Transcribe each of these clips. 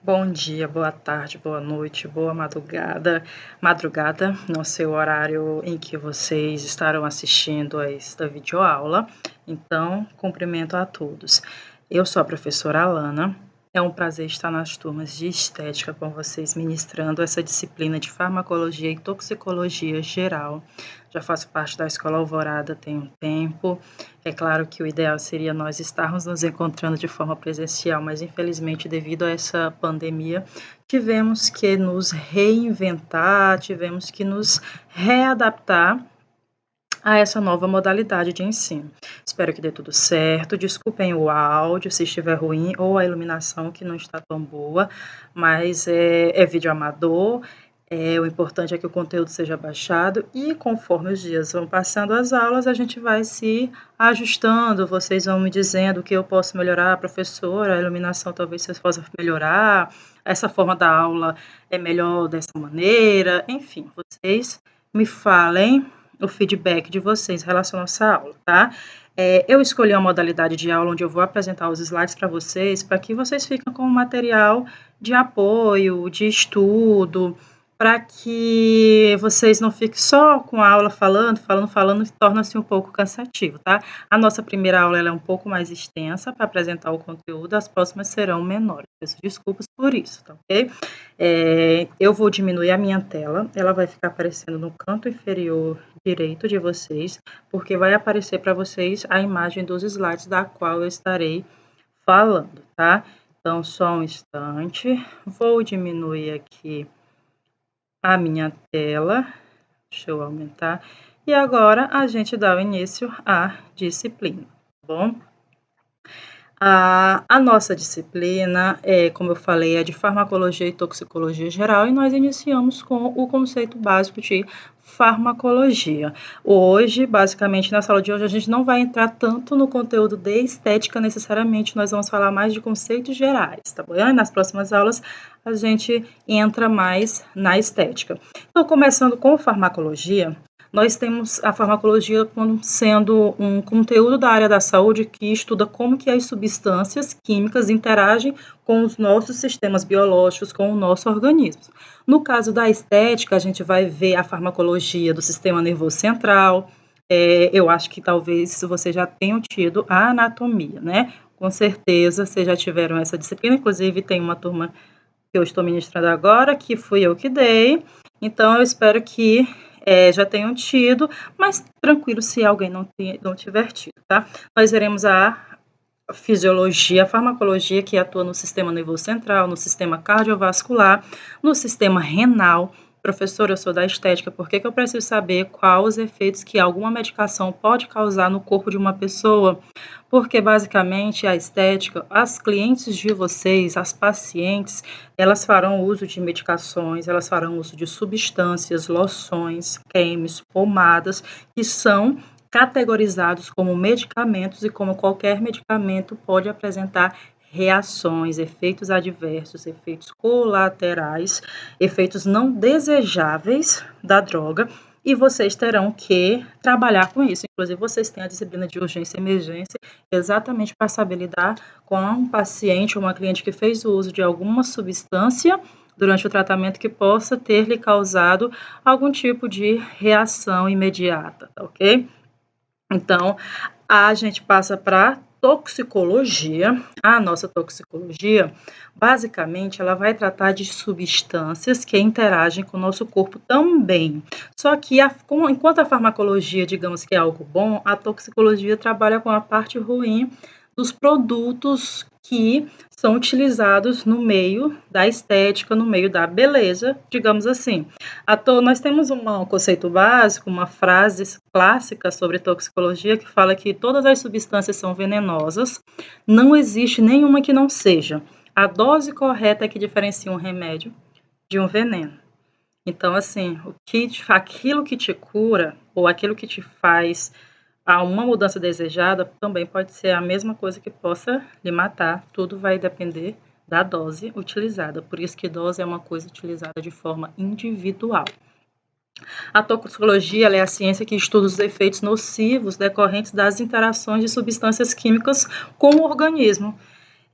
Bom dia, boa tarde, boa noite, boa madrugada, não sei o horário em que vocês estarão assistindo a esta videoaula, então cumprimento a todos. Eu sou a professora Alana, é um prazer estar nas turmas de estética com vocês ministrando essa disciplina de farmacologia e toxicologia geral. Já faço parte da Escola Alvorada tem um tempo. É claro que o ideal seria nós estarmos nos encontrando de forma presencial, mas infelizmente, devido a essa pandemia, tivemos que nos reinventar, tivemos que nos readaptar a essa nova modalidade de ensino. Espero que dê tudo certo. Desculpem o áudio se estiver ruim ou a iluminação que não está tão boa, mas é vídeo amador. O importante é que o conteúdo seja baixado e conforme os dias vão passando as aulas, a gente vai se ajustando, vocês vão me dizendo o que eu posso melhorar, professora, a iluminação talvez vocês possam melhorar, essa forma da aula é melhor dessa maneira, enfim, vocês me falem o feedback de vocês em relação a essa aula, tá? Eu escolhi uma modalidade de aula onde eu vou apresentar os slides para que vocês fiquem com um material de apoio, de estudo, para que vocês não fiquem só com a aula falando, e torna-se um pouco cansativo, tá? A nossa primeira aula ela é um pouco mais extensa para apresentar o conteúdo, as próximas serão menores. Peço desculpas por isso, tá ok? Eu vou diminuir a minha tela, ela vai ficar aparecendo no canto inferior direito de vocês, porque vai aparecer para vocês a imagem dos slides da qual eu estarei falando, tá? Então, só um instante, vou diminuir aqui a minha tela, deixa eu aumentar, e agora a gente dá o início à disciplina, tá bom? A nossa disciplina, como eu falei, é de farmacologia e toxicologia geral, e nós iniciamos com o conceito básico de farmacologia. Hoje, basicamente, na sala de hoje, a gente não vai entrar tanto no conteúdo de estética necessariamente, nós vamos falar mais de conceitos gerais, tá bom? E nas próximas aulas, a gente entra mais na estética. Então, começando com farmacologia, nós temos a farmacologia como sendo um conteúdo da área da saúde que estuda como que as substâncias químicas interagem com os nossos sistemas biológicos, com o nosso organismo. No caso da estética, a gente vai ver a farmacologia do sistema nervoso central. Eu acho que talvez vocês já tenham tido a anatomia, né? Com certeza, vocês já tiveram essa disciplina, inclusive tem uma turma que eu estou ministrando agora, que fui eu que dei, então eu espero que já tenham tido, mas tranquilo se alguém não tiver tido, tá? Nós veremos a fisiologia, a farmacologia que atua no sistema nervoso central, no sistema cardiovascular, no sistema renal. Professora, eu sou da estética, por que eu preciso saber quais os efeitos que alguma medicação pode causar no corpo de uma pessoa? Porque, basicamente, a estética, as clientes de vocês, as pacientes, elas farão uso de medicações, elas farão uso de substâncias, loções, cremes, pomadas, que são categorizados como medicamentos e como qualquer medicamento pode apresentar reações, efeitos adversos, efeitos colaterais, efeitos não desejáveis da droga, e vocês terão que trabalhar com isso. Inclusive, vocês têm a disciplina de urgência e emergência exatamente para saber lidar com um paciente ou uma cliente que fez o uso de alguma substância durante o tratamento que possa ter lhe causado algum tipo de reação imediata, tá ok? Então, a gente passa para toxicologia. A nossa toxicologia, basicamente, ela vai tratar de substâncias que interagem com o nosso corpo também. Só que, enquanto a farmacologia, digamos que é algo bom, a toxicologia trabalha com a parte ruim dos produtos que são utilizados no meio da estética, no meio da beleza, digamos assim. Nós temos um conceito básico, uma frase clássica sobre toxicologia que fala que todas as substâncias são venenosas, não existe nenhuma que não seja. A dose correta é que diferencia um remédio de um veneno. Então, assim, aquilo que te cura ou aquilo que te faz a uma mudança desejada também pode ser a mesma coisa que possa lhe matar. Tudo vai depender da dose utilizada. Por isso que dose é uma coisa utilizada de forma individual. A toxicologia é a ciência que estuda os efeitos nocivos decorrentes das interações de substâncias químicas com o organismo.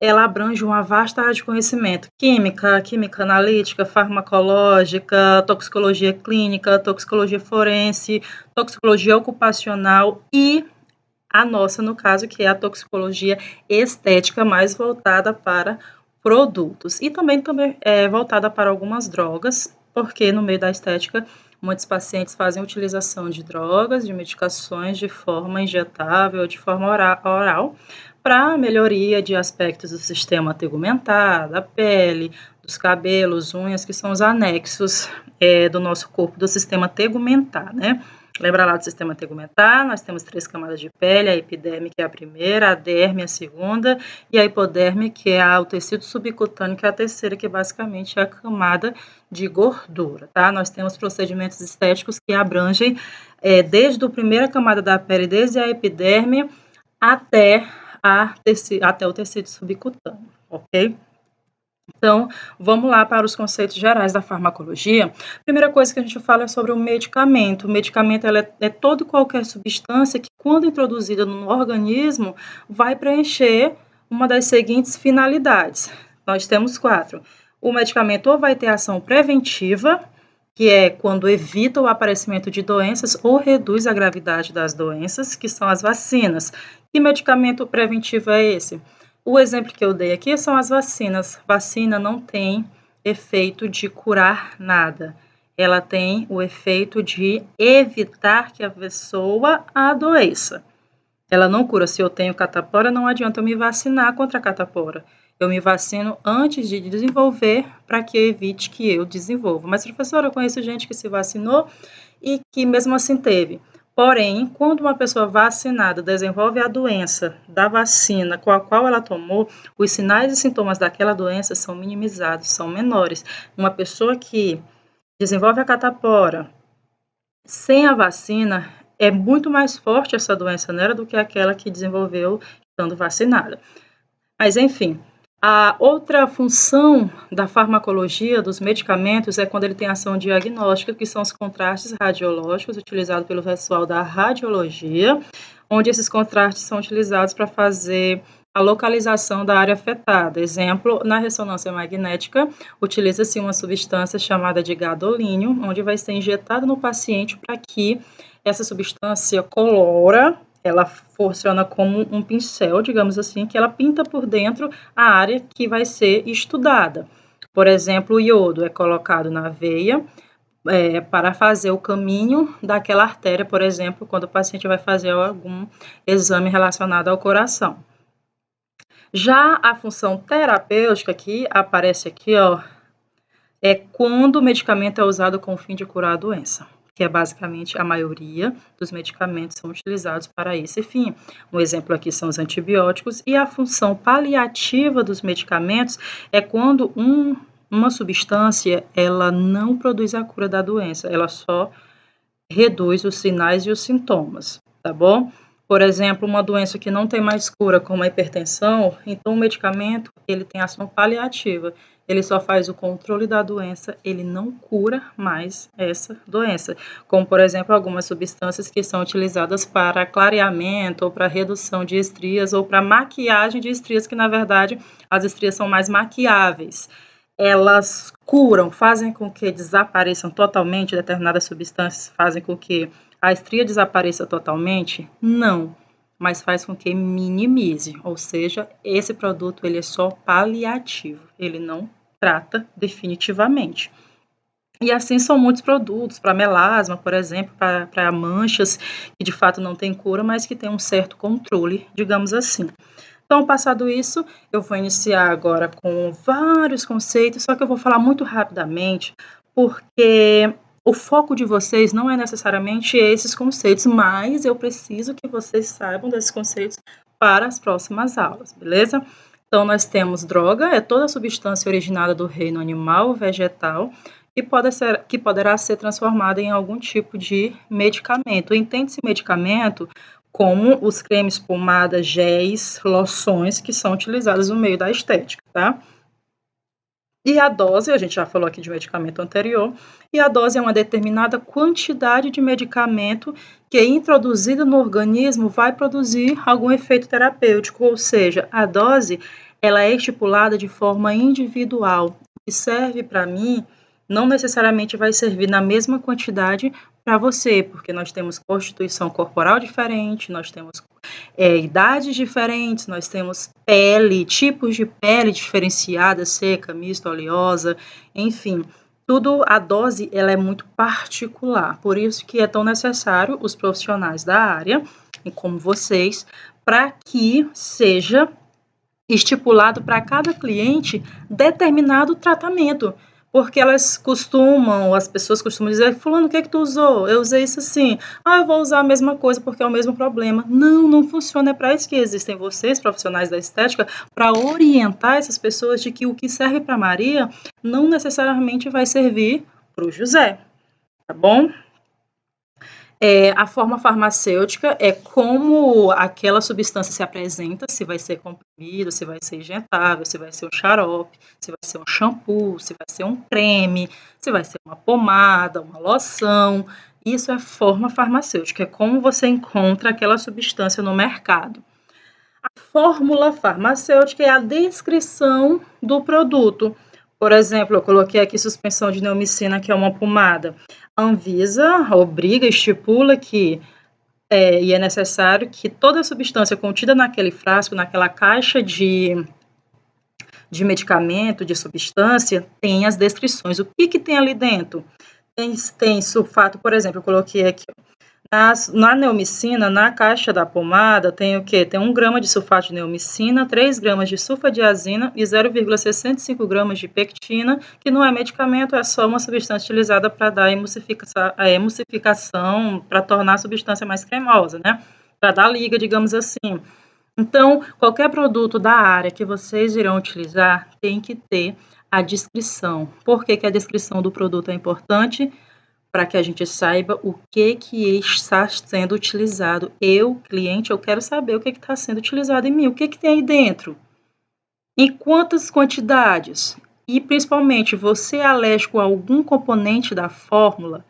ela abrange uma vasta área de conhecimento: química, química analítica, farmacológica, toxicologia clínica, toxicologia forense, toxicologia ocupacional e a nossa, no caso, que é a toxicologia estética, mais voltada para produtos. E também é voltada para algumas drogas, porque no meio da estética, muitos pacientes fazem utilização de drogas, de medicações de forma injetável ou de forma oral para melhoria de aspectos do sistema tegumentar, da pele, dos cabelos, unhas, que são os anexos do nosso corpo, do sistema tegumentar, né? Lembra lá do sistema tegumentar? Nós temos 3 camadas de pele: a epiderme, que é a primeira, a derme, a segunda, e a hipoderme, que é o tecido subcutâneo, que é a terceira, que basicamente é a camada de gordura, tá? Nós temos procedimentos estéticos que abrangem desde a primeira camada da pele, desde a epiderme até o tecido subcutâneo, ok? Então, vamos lá para os conceitos gerais da farmacologia. Primeira coisa que a gente fala é sobre o medicamento. O medicamento é toda e qualquer substância que, quando introduzida no organismo, vai preencher uma das seguintes finalidades. Nós temos 4. O medicamento ou vai ter ação preventiva, que é quando evita o aparecimento de doenças ou reduz a gravidade das doenças, que são as vacinas. Que medicamento preventivo é esse? O exemplo que eu dei aqui são as vacinas. Vacina não tem efeito de curar nada. Ela tem o efeito de evitar que a pessoa adoeça. Ela não cura. Se eu tenho catapora, não adianta eu me vacinar contra a catapora. Eu me vacino antes de desenvolver para que eu evite que eu desenvolva. Mas, professora, eu conheço gente que se vacinou e que mesmo assim teve. Porém, quando uma pessoa vacinada desenvolve a doença da vacina com a qual ela tomou, os sinais e sintomas daquela doença são minimizados, são menores. Uma pessoa que desenvolve a catapora sem a vacina, é muito mais forte essa doença nela do que aquela que desenvolveu estando vacinada. Mas, enfim, a outra função da farmacologia dos medicamentos é quando ele tem ação diagnóstica, que são os contrastes radiológicos utilizados pelo pessoal da radiologia, onde esses contrastes são utilizados para fazer a localização da área afetada. Exemplo, na ressonância magnética, utiliza-se uma substância chamada de gadolínio, onde vai ser injetado no paciente para que essa substância colora. Ela funciona como um pincel, digamos assim, que ela pinta por dentro a área que vai ser estudada. Por exemplo, o iodo é colocado na veia para fazer o caminho daquela artéria, por exemplo, quando o paciente vai fazer algum exame relacionado ao coração. Já a função terapêutica, que aparece aqui, ó, é quando o medicamento é usado com o fim de curar a doença, que é basicamente a maioria dos medicamentos são utilizados para esse fim. Um exemplo aqui são os antibióticos, e a função paliativa dos medicamentos é quando uma substância ela não produz a cura da doença, ela só reduz os sinais e os sintomas, tá bom? Por exemplo, uma doença que não tem mais cura, como a hipertensão, então o medicamento ele tem ação paliativa. Ele só faz o controle da doença, ele não cura mais essa doença. Como, por exemplo, algumas substâncias que são utilizadas para clareamento, ou para redução de estrias, ou para maquiagem de estrias, que na verdade as estrias são mais maquiáveis. Elas curam, fazem com que desapareçam totalmente determinadas substâncias, fazem com que a estria desapareça totalmente? Não, mas faz com que minimize, ou seja, esse produto ele é só paliativo, ele não trata definitivamente. E assim são muitos produtos, para melasma, por exemplo, para manchas que de fato não tem cura, mas que tem um certo controle, digamos assim. Então, passado isso, eu vou iniciar agora com vários conceitos, só que eu vou falar muito rapidamente, porque o foco de vocês não é necessariamente esses conceitos, mas eu preciso que vocês saibam desses conceitos para as próximas aulas, beleza? Então, nós temos droga, é toda substância originada do reino animal ou vegetal, que poderá ser transformada em algum tipo de medicamento. Entende-se medicamento como os cremes, pomadas, géis, loções que são utilizados no meio da estética, tá? E a dose, a gente já falou aqui de medicamento anterior, e a dose é uma determinada quantidade de medicamento que, introduzida no organismo, vai produzir algum efeito terapêutico, ou seja, a dose ela é estipulada de forma individual. O que serve para mim não necessariamente vai servir na mesma quantidade para você, porque nós temos constituição corporal diferente, nós temos idades diferentes, nós temos pele, tipos de pele diferenciada, seca, mista, oleosa, enfim, tudo, a dose ela é muito particular, por isso que é tão necessário os profissionais da área, e como vocês, para que seja estipulado para cada cliente determinado tratamento, porque as pessoas costumam dizer, fulano, o que é que tu usou? Eu usei isso assim. Eu vou usar a mesma coisa porque é o mesmo problema. Não, não funciona, é para isso que existem vocês, profissionais da estética, para orientar essas pessoas de que o que serve para Maria não necessariamente vai servir para o José, tá bom? A forma farmacêutica é como aquela substância se apresenta, se vai ser comprimido, se vai ser injetável, se vai ser um xarope, se vai ser um shampoo, se vai ser um creme, se vai ser uma pomada, uma loção. Isso é forma farmacêutica, é como você encontra aquela substância no mercado. A fórmula farmacêutica é a descrição do produto. Por exemplo, eu coloquei aqui suspensão de neomicina, que é uma pomada. A Anvisa obriga, estipula que e é necessário que toda substância contida naquele frasco, naquela caixa de medicamento, de substância, tenha as descrições. O que tem ali dentro? Tem sulfato, por exemplo, eu coloquei aqui, na neomicina, na caixa da pomada, tem o quê? Tem 1 grama de sulfato de neomicina, 3 gramas de sulfadiazina e 0,65 gramas de pectina, que não é medicamento, é só uma substância utilizada para dar a emulsificação, para tornar a substância mais cremosa, né? Para dar liga, digamos assim. Então, qualquer produto da área que vocês irão utilizar tem que ter a descrição. Por que a descrição do produto é importante? Para que a gente saiba o que está sendo utilizado. Eu, cliente, eu quero saber o que está sendo utilizado em mim, o que tem aí dentro, em quantas quantidades, e principalmente, você é alérgico a algum componente da fórmula?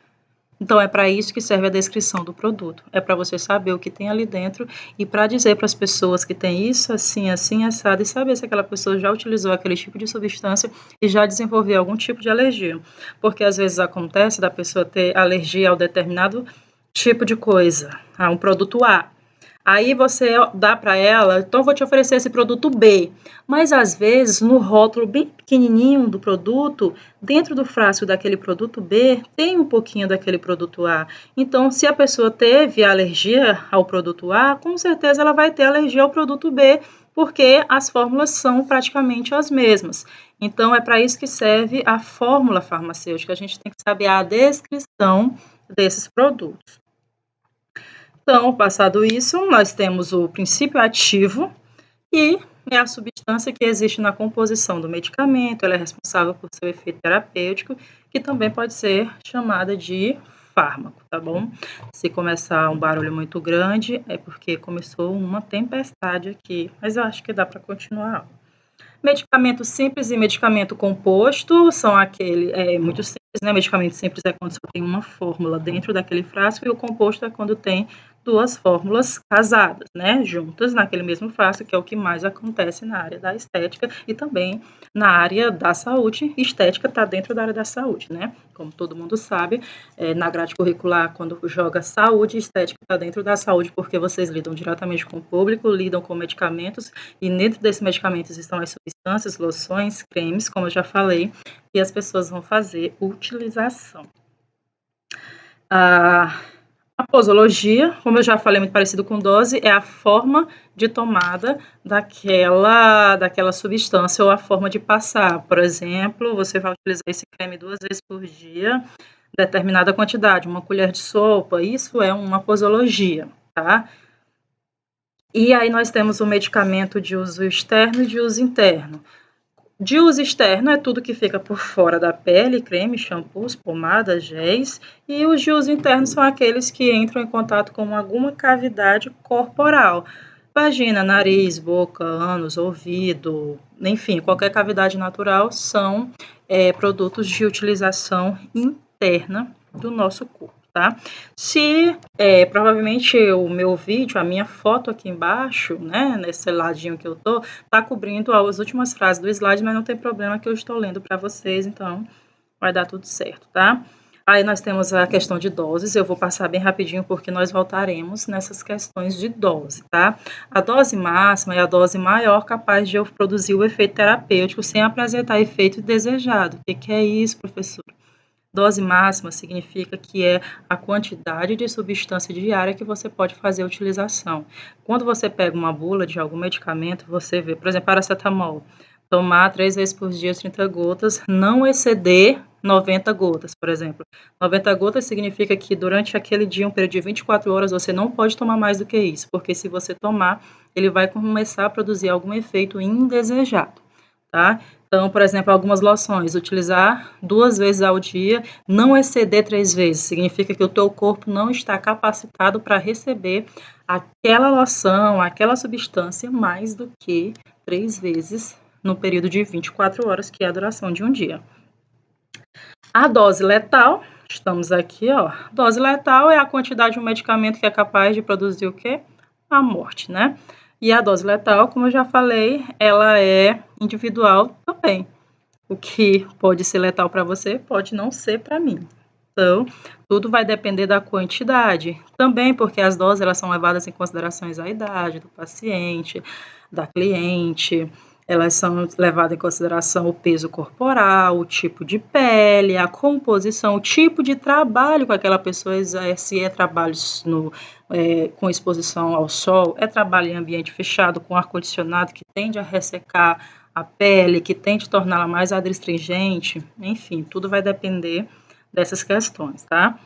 Então, é para isso que serve a descrição do produto, é para você saber o que tem ali dentro e para dizer para as pessoas que tem isso, assim, assim, assado, e saber se aquela pessoa já utilizou aquele tipo de substância e já desenvolveu algum tipo de alergia. Porque às vezes acontece da pessoa ter alergia ao determinado tipo de coisa, a um produto A. Aí você dá para ela, então vou te oferecer esse produto B. Mas às vezes, no rótulo bem pequenininho do produto, dentro do frasco daquele produto B, tem um pouquinho daquele produto A. Então, se a pessoa teve alergia ao produto A, com certeza ela vai ter alergia ao produto B, porque as fórmulas são praticamente as mesmas. Então, é para isso que serve a fórmula farmacêutica. A gente tem que saber a descrição desses produtos. Então, passado isso, nós temos o princípio ativo, e é a substância que existe na composição do medicamento, ela é responsável por seu efeito terapêutico, que também pode ser chamada de fármaco, tá bom? Se começar um barulho muito grande, é porque começou uma tempestade aqui, mas eu acho que dá para continuar a aula. Medicamento simples e medicamento composto são muito simples, né? Medicamento simples é quando só tem uma fórmula dentro daquele frasco, e o composto é quando tem 2 fórmulas casadas, né? Juntas naquele mesmo frasco, que é o que mais acontece na área da estética e também na área da saúde. Estética está dentro da área da saúde, né? Como todo mundo sabe, na grade curricular, quando joga saúde, estética está dentro da saúde, porque vocês lidam diretamente com o público, lidam com medicamentos, e dentro desses medicamentos estão as substâncias, loções, cremes, como eu já falei, e as pessoas vão fazer utilização. A posologia, como eu já falei, muito parecido com dose, é a forma de tomada daquela substância ou a forma de passar. Por exemplo, você vai utilizar esse creme 2 vezes por dia, determinada quantidade, 1 colher de sopa, isso é uma posologia, tá? E aí nós temos o medicamento de uso externo e de uso interno. De uso externo é tudo que fica por fora da pele, creme, shampoos, pomadas, géis, e os de uso interno são aqueles que entram em contato com alguma cavidade corporal. Vagina, nariz, boca, ânus, ouvido, enfim, qualquer cavidade natural são produtos de utilização interna do nosso corpo. tá? Se, provavelmente o meu vídeo, a minha foto aqui embaixo, né, nesse ladinho que eu tô, tá cobrindo as últimas frases do slide, mas não tem problema que eu estou lendo para vocês, então vai dar tudo certo, tá? Aí nós temos a questão de doses, eu vou passar bem rapidinho porque nós voltaremos nessas questões de dose, tá? A dose máxima é a dose maior capaz de eu produzir o efeito terapêutico sem apresentar efeito desejado. O que é isso, professor? Dose máxima significa que é a quantidade de substância diária que você pode fazer a utilização. Quando você pega uma bula de algum medicamento, você vê, por exemplo, paracetamol, tomar 3 vezes por dia 30 gotas, não exceder 90 gotas, por exemplo. 90 gotas significa que durante aquele dia, um período de 24 horas, você não pode tomar mais do que isso, porque se você tomar, ele vai começar a produzir algum efeito indesejado, tá? Então, por exemplo, algumas loções, utilizar 2 vezes ao dia, não exceder 3 vezes, significa que o teu corpo não está capacitado para receber aquela loção, aquela substância, mais do que 3 vezes no período de 24 horas, que é a duração de um dia. A dose letal, estamos aqui, ó, dose letal é a quantidade de um medicamento que é capaz de produzir o quê? A morte, né? E a dose letal, como eu já falei, ela é individual também. O que pode ser letal para você pode não ser para mim. Então, tudo vai depender da quantidade. Também porque as doses elas são levadas em considerações a idade do paciente, da cliente, elas são levadas em consideração o peso corporal, o tipo de pele, a composição, o tipo de trabalho que aquela pessoa exerce, se é trabalho com exposição ao sol, é trabalho em ambiente fechado, com ar-condicionado, que tende a ressecar a pele, que tende a torná-la mais adstringente, enfim, tudo vai depender dessas questões, tá?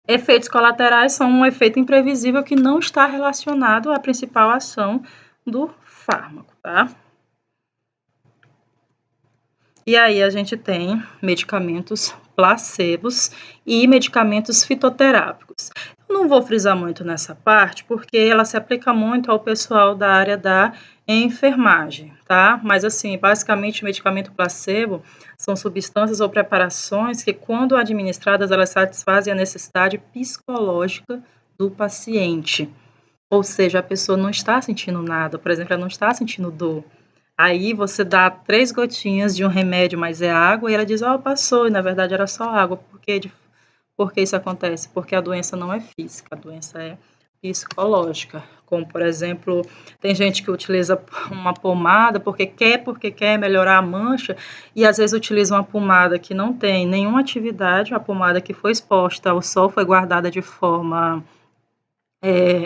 Efeitos colaterais são um efeito imprevisível que não está relacionado à principal ação do fármaco, tá? E aí a gente tem medicamentos placebos e medicamentos fitoterápicos. Eu não vou frisar muito nessa parte, porque ela se aplica muito ao pessoal da área da enfermagem, tá? Mas assim, basicamente, o medicamento placebo são substâncias ou preparações que, quando administradas, elas satisfazem a necessidade psicológica do paciente. Ou seja, a pessoa não está sentindo nada, por exemplo, ela não está sentindo dor. Aí você dá 3 gotinhas de um remédio, mas é água, e ela diz, ó, passou, e na verdade era só água. Por que isso acontece? Porque a doença não é física, a doença é psicológica. Como, por exemplo, tem gente que utiliza uma pomada porque quer melhorar a mancha, e às vezes utiliza uma pomada que não tem nenhuma atividade, a pomada que foi exposta ao sol, foi guardada de forma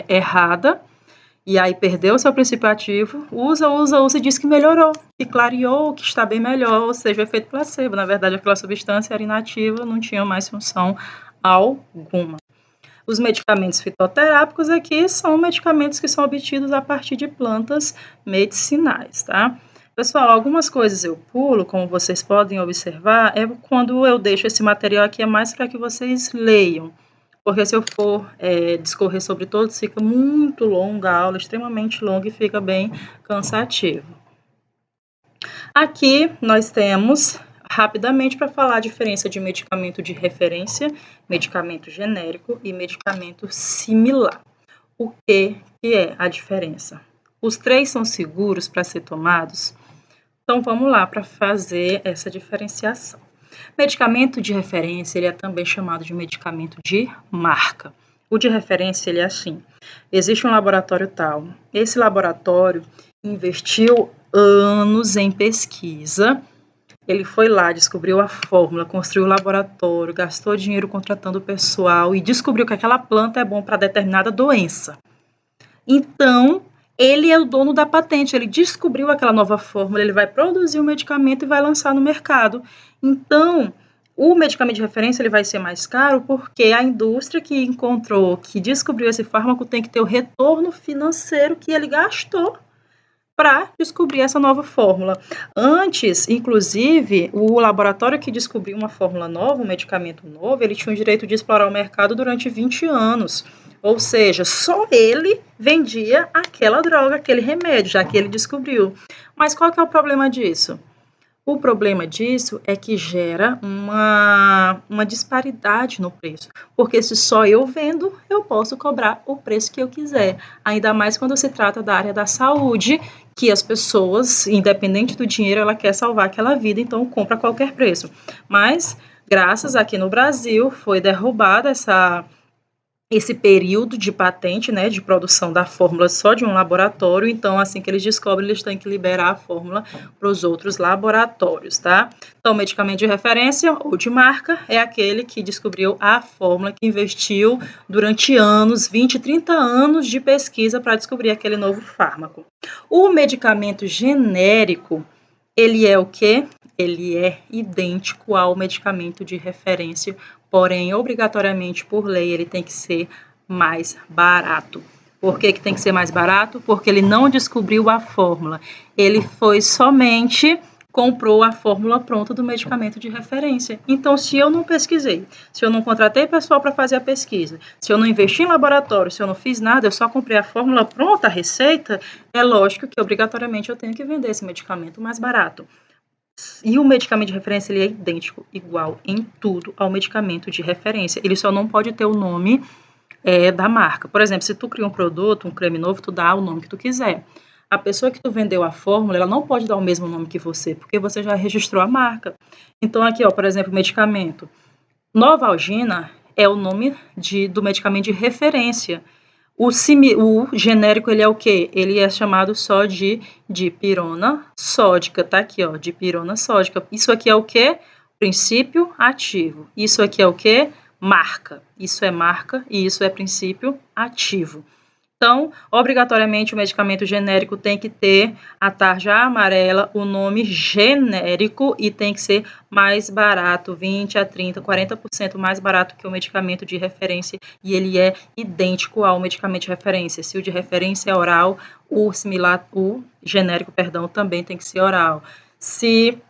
errada, e aí perdeu o seu princípio ativo, usa e diz que melhorou, que clareou, que está bem melhor, ou seja, efeito placebo. Na verdade, aquela substância era inativa, não tinha mais função alguma. Os medicamentos fitoterápicos aqui são medicamentos que são obtidos a partir de plantas medicinais, tá? Pessoal, algumas coisas eu pulo, como vocês podem observar, é quando eu deixo esse material aqui, é mais para que vocês leiam. Porque se eu for discorrer sobre todos, fica muito longa a aula, extremamente longa e fica bem cansativo. Aqui nós temos, rapidamente, para falar a diferença de medicamento de referência, medicamento genérico e medicamento similar. O que é a diferença? Os 3 são seguros para ser tomados? Então, vamos lá para fazer essa diferenciação. Medicamento de referência, ele é também chamado de medicamento de marca. O de referência, ele é assim, existe um laboratório tal, esse laboratório investiu anos em pesquisa, ele foi lá, descobriu a fórmula, construiu o laboratório, gastou dinheiro contratando pessoal e descobriu que aquela planta é bom para determinada doença. Então, ele é o dono da patente, ele descobriu aquela nova fórmula, ele vai produzir o medicamento e vai lançar no mercado. Então, o medicamento de referência ele vai ser mais caro porque a indústria que encontrou, que descobriu esse fármaco, tem que ter o retorno financeiro que ele gastou para descobrir essa nova fórmula. Antes, inclusive, o laboratório que descobriu uma fórmula nova, um medicamento novo, ele tinha o direito de explorar o mercado durante 20 anos. Ou seja, só ele vendia aquela droga, aquele remédio, já que ele descobriu. Mas qual que é o problema disso? O problema disso é que gera uma disparidade no preço, porque se só eu vendo, eu posso cobrar o preço que eu quiser, ainda mais quando se trata da área da saúde, que as pessoas, independente do dinheiro, ela quer salvar aquela vida, então compra a qualquer preço. Mas, graças aqui no Brasil, foi derrubada esse período de patente, né, de produção da fórmula só de um laboratório, então assim que eles descobrem, eles têm que liberar a fórmula para os outros laboratórios, tá? Então, o medicamento de referência ou de marca é aquele que descobriu a fórmula, que investiu durante anos, 20, 30 anos de pesquisa para descobrir aquele novo fármaco. O medicamento genérico, ele é o quê? Ele é idêntico ao medicamento de referência, porém, obrigatoriamente, por lei, ele tem que ser mais barato. Por que tem que ser mais barato? Porque ele não descobriu a fórmula. Ele foi somente comprou a fórmula pronta do medicamento de referência. Então, se eu não pesquisei, se eu não contratei pessoal para fazer a pesquisa, se eu não investi em laboratório, se eu não fiz nada, eu só comprei a fórmula pronta, a receita, é lógico que obrigatoriamente eu tenho que vender esse medicamento mais barato. E o medicamento de referência, ele é idêntico, igual em tudo ao medicamento de referência. Ele só não pode ter o nome da marca. Por exemplo, se tu cria um produto, um creme novo, tu dá o nome que tu quiser. A pessoa que tu vendeu a fórmula, ela não pode dar o mesmo nome que você, porque você já registrou a marca. Então, aqui, ó, por exemplo, medicamento. Novalgina é o nome do medicamento de referência. O genérico, ele é o quê? Ele é chamado só de dipirona sódica, tá aqui, ó, dipirona sódica. Isso aqui é o quê? Princípio ativo. Isso aqui é o quê? Marca. Isso é marca e isso é princípio ativo. Então, obrigatoriamente, o medicamento genérico tem que ter a tarja amarela, o nome genérico, e tem que ser mais barato, 20 a 30, 40% mais barato que o medicamento de referência, e ele é idêntico ao medicamento de referência. Se o de referência é oral, o genérico, também tem que ser oral. Se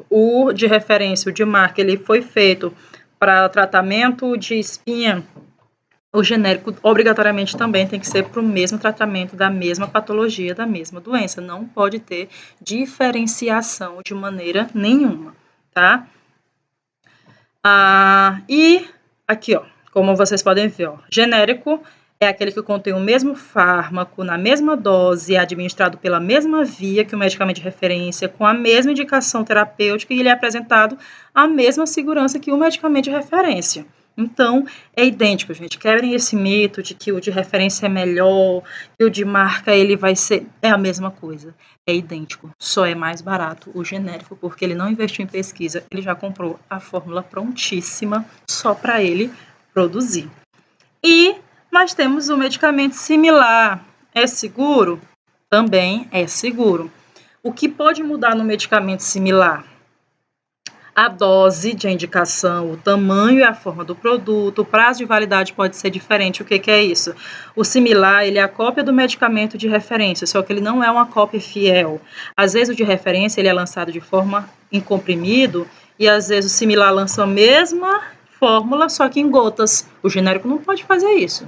o de referência, o de marca, ele foi feito para tratamento de espinha, o genérico obrigatoriamente também tem que ser para o mesmo tratamento da mesma patologia, da mesma doença. Não pode ter diferenciação de maneira nenhuma, tá? E aqui, ó, como vocês podem ver, ó, genérico é aquele que contém o mesmo fármaco, na mesma dose, administrado pela mesma via que o medicamento de referência, com a mesma indicação terapêutica, e ele é apresentado a mesma segurança que o medicamento de referência. Então, é idêntico, gente. Quebrem esse mito de que o de referência é melhor, que o de marca ele vai ser... É a mesma coisa. É idêntico. Só é mais barato o genérico, porque ele não investiu em pesquisa, ele já comprou a fórmula prontíssima só para ele produzir. E nós temos um medicamento similar. É seguro? Também é seguro. O que pode mudar no medicamento similar? A dose de indicação, o tamanho e a forma do produto, o prazo de validade pode ser diferente. O que é isso? O similar, ele é a cópia do medicamento de referência, só que ele não é uma cópia fiel. Às vezes o de referência, ele é lançado de forma em comprimido, e às vezes o similar lança a mesma fórmula, só que em gotas. O genérico não pode fazer isso.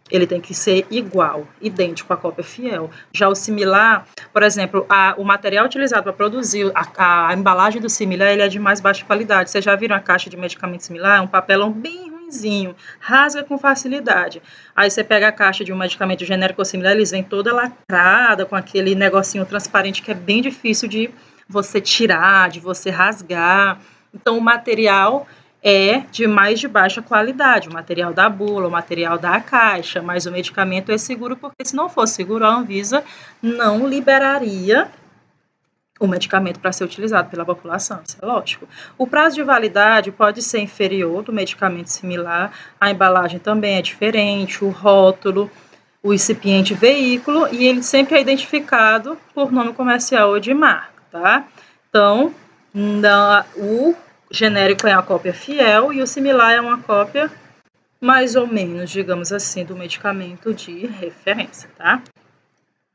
Ele tem que ser igual, idêntico à cópia fiel. Já o similar, por exemplo, o material utilizado para produzir a embalagem do similar, ele é de mais baixa qualidade. Vocês já viram a caixa de medicamento similar? É um papelão bem ruinzinho, rasga com facilidade. Aí você pega a caixa de um medicamento genérico ou similar, eles vêm toda lacrada, com aquele negocinho transparente que é bem difícil de você tirar, de você rasgar. Então, o material é de baixa qualidade, o material da bula, o material da caixa, mas o medicamento é seguro, porque se não fosse seguro, a Anvisa não liberaria o medicamento para ser utilizado pela população, isso é lógico. O prazo de validade pode ser inferior do medicamento similar, a embalagem também é diferente, o rótulo, o recipiente veículo, e ele sempre é identificado por nome comercial ou de marca, tá? Então, o genérico é uma cópia fiel e o similar é uma cópia mais ou menos, digamos assim, do medicamento de referência, tá?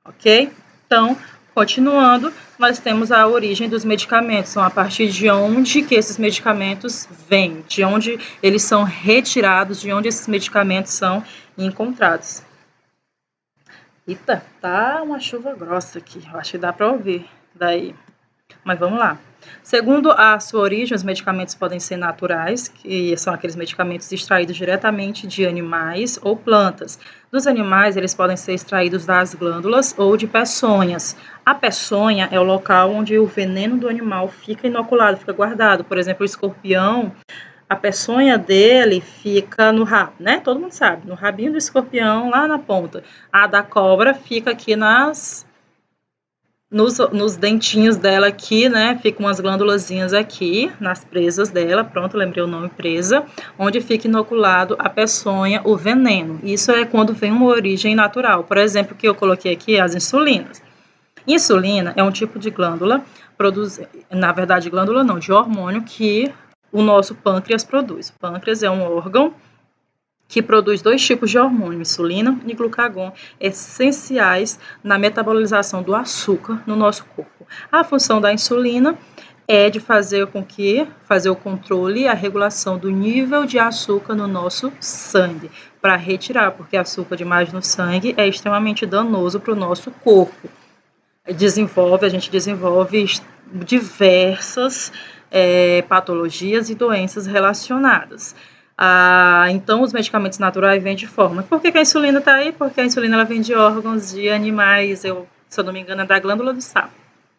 Ok? Então, continuando, nós temos a origem dos medicamentos, são a partir de onde que esses medicamentos vêm, de onde eles são retirados, de onde esses medicamentos são encontrados. Eita, tá uma chuva grossa aqui, eu acho que dá para ouvir. daí. Mas vamos lá. Segundo a sua origem, os medicamentos podem ser naturais, que são aqueles medicamentos extraídos diretamente de animais ou plantas. Dos animais, eles podem ser extraídos das glândulas ou de peçonhas. A peçonha é o local onde o veneno do animal fica inoculado, fica guardado. Por exemplo, o escorpião, a peçonha dele fica no rabo, né? Todo mundo sabe, no rabinho do escorpião, lá na ponta. A da cobra fica aqui nos dentinhos dela aqui, né, ficam umas glândulazinhas aqui, nas presas dela, pronto, lembrei o nome, presa, onde fica inoculado a peçonha, o veneno. Isso é quando vem uma origem natural. Por exemplo, o que eu coloquei aqui, as insulinas. Insulina é um tipo de glândula, na verdade, glândula não, de hormônio que o nosso pâncreas produz. O pâncreas é um órgão que produz dois tipos de hormônio, insulina e glucagon, essenciais na metabolização do açúcar no nosso corpo. A função da insulina é de fazer o controle e a regulação do nível de açúcar no nosso sangue, para retirar, porque açúcar demais no sangue é extremamente danoso para o nosso corpo. A gente desenvolve diversas patologias e doenças relacionadas. Então, os medicamentos naturais vêm de forma. Por que a insulina está aí? Porque a insulina ela vem de órgãos de animais, se eu não me engano, é da glândula do sapo.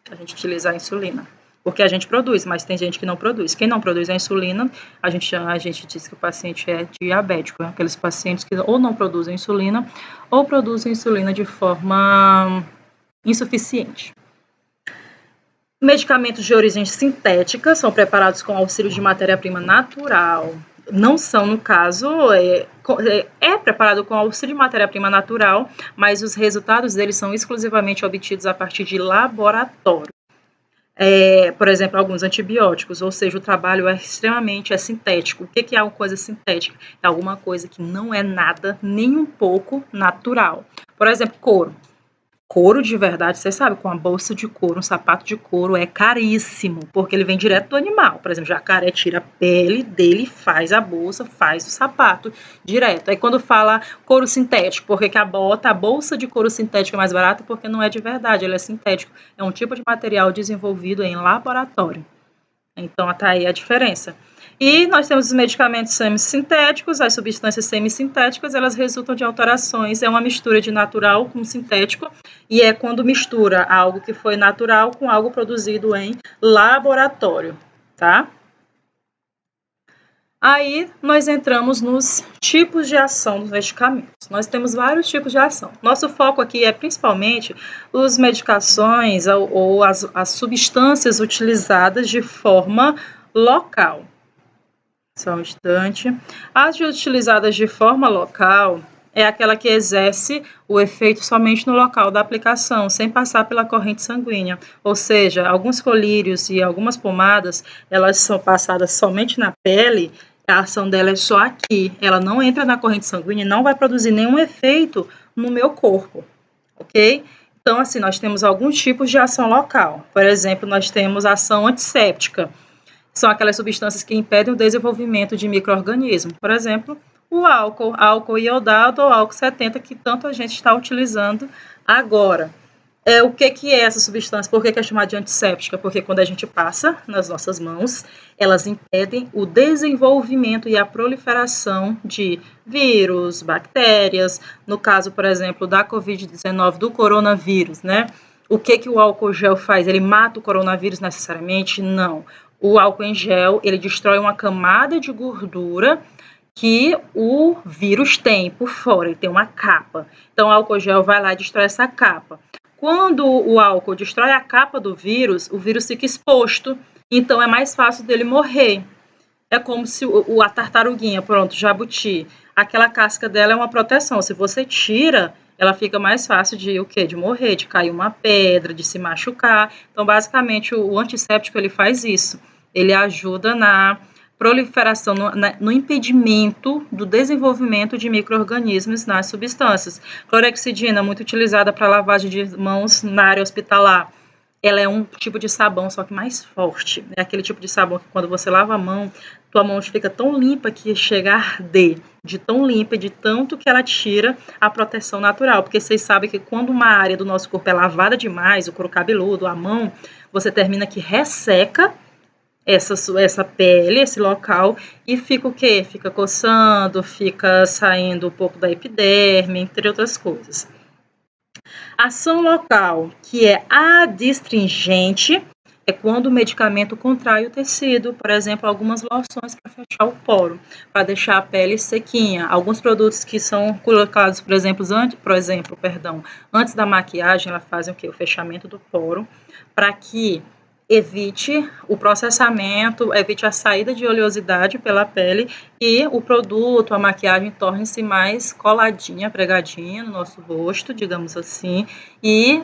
A gente utiliza a insulina. Porque a gente produz, mas tem gente que não produz. Quem não produz a insulina, a gente diz que o paciente é diabético. Aqueles pacientes que ou não produzem insulina, ou produzem insulina de forma insuficiente. Medicamentos de origem sintética são preparados com auxílio de matéria-prima natural. Não são, no caso, preparado com auxílio de matéria-prima natural, mas os resultados deles são exclusivamente obtidos a partir de laboratório. Por exemplo, alguns antibióticos, ou seja, o trabalho é extremamente sintético. O que é uma coisa sintética? É alguma coisa que não é nada, nem um pouco natural. Por exemplo, couro. Couro de verdade, você sabe, com a bolsa de couro, um sapato de couro é caríssimo, porque ele vem direto do animal. Por exemplo, jacaré tira a pele dele, faz a bolsa, faz o sapato direto. Aí quando fala couro sintético, porque que a bolsa de couro sintético é mais barata? Porque não é de verdade, ele é sintético. É um tipo de material desenvolvido em laboratório. Então, está aí a diferença. E nós temos os medicamentos semissintéticos, as substâncias semissintéticas, elas resultam de alterações, é uma mistura de natural com sintético, e é quando mistura algo que foi natural com algo produzido em laboratório, tá? Aí nós entramos nos tipos de ação dos medicamentos. Nós temos vários tipos de ação. Nosso foco aqui é principalmente as medicações ou as substâncias utilizadas de forma local. Só um instante. As utilizadas de forma local é aquela que exerce o efeito somente no local da aplicação, sem passar pela corrente sanguínea. Ou seja, alguns colírios e algumas pomadas, elas são passadas somente na pele, a ação dela é só aqui. Ela não entra na corrente sanguínea e não vai produzir nenhum efeito no meu corpo, ok? Então, assim, nós temos alguns tipos de ação local. Por exemplo, nós temos a ação antisséptica. São aquelas substâncias que impedem o desenvolvimento de micro-organismos. Por exemplo, o álcool iodado ou álcool 70, que tanto a gente está utilizando agora. O que é essa substância? Por que é chamada de antisséptica? Porque quando a gente passa nas nossas mãos, elas impedem o desenvolvimento e a proliferação de vírus, bactérias, no caso, por exemplo, da Covid-19, do coronavírus, né? O que o álcool gel faz? Ele mata o coronavírus necessariamente? Não. O álcool em gel, ele destrói uma camada de gordura que o vírus tem por fora, ele tem uma capa. Então, o álcool gel vai lá e destrói essa capa. Quando o álcool destrói a capa do vírus, o vírus fica exposto, então é mais fácil dele morrer. É como se a tartaruguinha, pronto, jabuti, aquela casca dela é uma proteção. Se você tira, ela fica mais fácil de o quê? De morrer, de cair uma pedra, de se machucar. Então, basicamente, o antisséptico ele faz isso. Ele ajuda na proliferação, no impedimento do desenvolvimento de micro-organismos nas substâncias. Clorexidina, muito utilizada para lavagem de mãos na área hospitalar. ela é um tipo de sabão, só que mais forte. É aquele tipo de sabão que quando você lava a mão, tua mão fica tão limpa que chega a arder, de tão limpa e de tanto que ela tira a proteção natural. Porque vocês sabem que quando uma área do nosso corpo é lavada demais, o couro cabeludo, a mão, você termina que resseca essa pele, esse local, e fica o quê? Fica coçando, fica saindo um pouco da epiderme, entre outras coisas. Ação local, que é adstringente, é quando o medicamento contrai o tecido, por exemplo, algumas loções para fechar o poro, para deixar a pele sequinha. Alguns produtos que são colocados, por exemplo, antes da maquiagem, ela fazem o quê? O fechamento do poro, para que evite o processamento, evite a saída de oleosidade pela pele e o produto, a maquiagem, torne-se mais coladinha, pregadinha no nosso rosto, digamos assim, e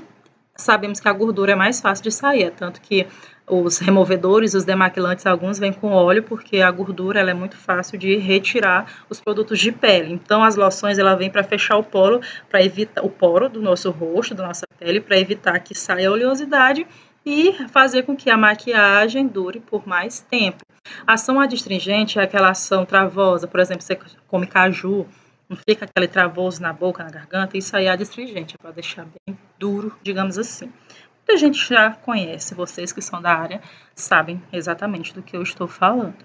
sabemos que a gordura é mais fácil de sair, é tanto que os removedores, os demaquilantes, alguns vêm com óleo, porque a gordura ela é muito fácil de retirar os produtos de pele. Então, as loções ela vem para fechar o poro, para evitar o poro do nosso rosto, da nossa pele, para evitar que saia a oleosidade e fazer com que a maquiagem dure por mais tempo. A ação adstringente é aquela ação travosa, por exemplo, você come caju, não fica aquele travoso na boca, na garganta, isso aí é adstringente, é para deixar bem duro, digamos assim. Muita gente já conhece, vocês que são da área sabem exatamente do que eu estou falando.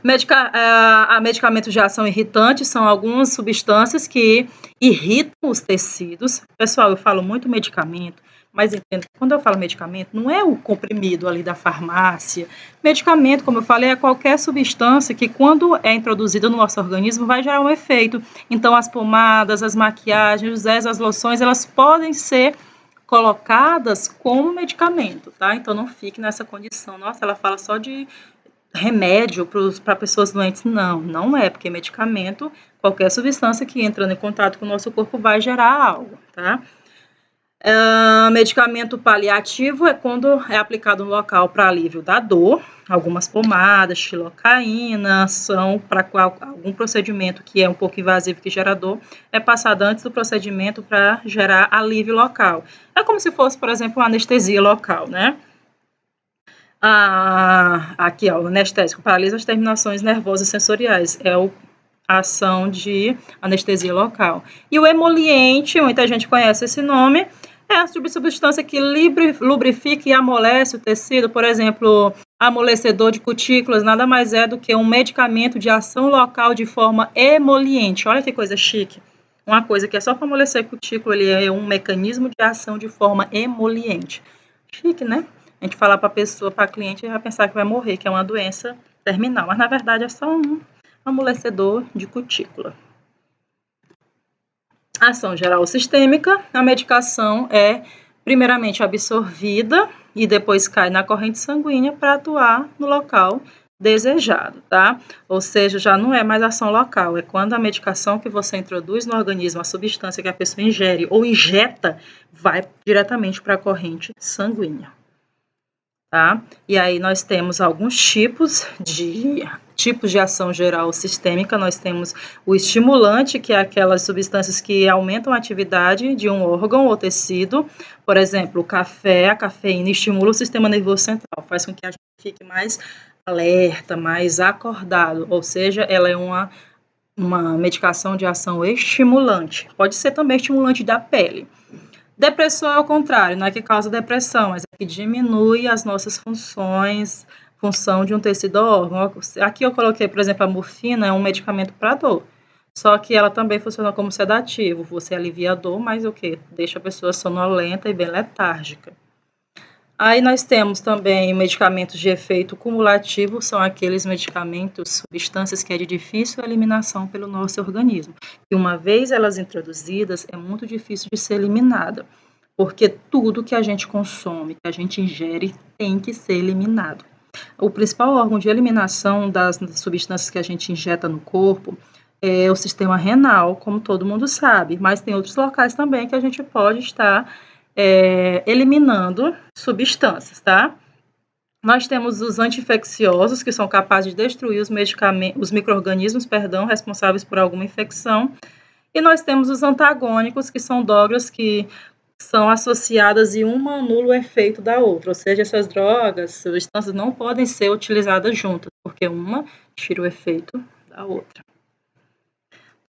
Medicamentos de ação irritante são algumas substâncias que irritam os tecidos. Pessoal, eu falo muito medicamento, mas entendo que quando eu falo medicamento, não é o comprimido ali da farmácia. Medicamento, como eu falei, é qualquer substância que, quando é introduzida no nosso organismo, vai gerar um efeito. Então, as pomadas, as maquiagens, os géis, as loções, elas podem ser colocadas como medicamento, tá? Então, não fique nessa condição. Nossa, ela fala só de remédio para pessoas doentes. Não, não é, porque medicamento, qualquer substância que entrando em contato com o nosso corpo vai gerar algo, tá? Medicamento paliativo é quando é aplicado no local para alívio da dor. Algumas pomadas, xilocaína, são para algum procedimento que é um pouco invasivo, que gera dor, é passado antes do procedimento para gerar alívio local. É como se fosse, por exemplo, uma anestesia local, né? Aqui, ó, o anestésico paralisa as terminações nervosas sensoriais. É a ação de anestesia local. E o emoliente, muita gente conhece esse nome, é a substância que lubrifica e amolece o tecido. Por exemplo, amolecedor de cutículas nada mais é do que um medicamento de ação local de forma emoliente. Olha que coisa chique. Uma coisa que é só para amolecer cutícula, ele é um mecanismo de ação de forma emoliente. Chique, né? A gente falar para a pessoa, para a cliente, vai pensar que vai morrer, que é uma doença terminal. Mas, na verdade, é só um amolecedor de cutícula. Ação geral sistêmica. A medicação é primeiramente absorvida e depois cai na corrente sanguínea para atuar no local desejado, tá? Ou seja, já não é mais ação local, é quando a medicação que você introduz no organismo, a substância que a pessoa ingere ou injeta, vai diretamente para a corrente sanguínea. Tá? E aí nós temos alguns tipos de ação geral sistêmica. Nós temos o estimulante, que é aquelas substâncias que aumentam a atividade de um órgão ou tecido. Por exemplo, o café, a cafeína estimula o sistema nervoso central, faz com que a gente fique mais alerta, mais acordado, ou seja, ela é uma medicação de ação estimulante. Pode ser também estimulante da pele. Depressão é o contrário, não é que causa depressão, mas é que diminui as nossas função de um tecido ou órgão. Aqui eu coloquei, por exemplo, a morfina é um medicamento para dor, só que ela também funciona como sedativo. Você alivia a dor, mas o quê? Deixa a pessoa sonolenta e bem letárgica. Aí nós temos também medicamentos de efeito cumulativo, são aqueles medicamentos, substâncias que é de difícil eliminação pelo nosso organismo. E uma vez elas introduzidas, é muito difícil de ser eliminada, porque tudo que a gente consome, que a gente ingere, tem que ser eliminado. O principal órgão de eliminação das substâncias que a gente injeta no corpo é o sistema renal, como todo mundo sabe, mas tem outros locais também que a gente pode estar eliminando substâncias, tá? Nós temos os anti-infecciosos, que são capazes de destruir os micro-organismos, responsáveis por alguma infecção. E nós temos os antagônicos, que são drogas que são associadas e uma anula o efeito da outra, ou seja, essas drogas, substâncias não podem ser utilizadas juntas, porque uma tira o efeito da outra.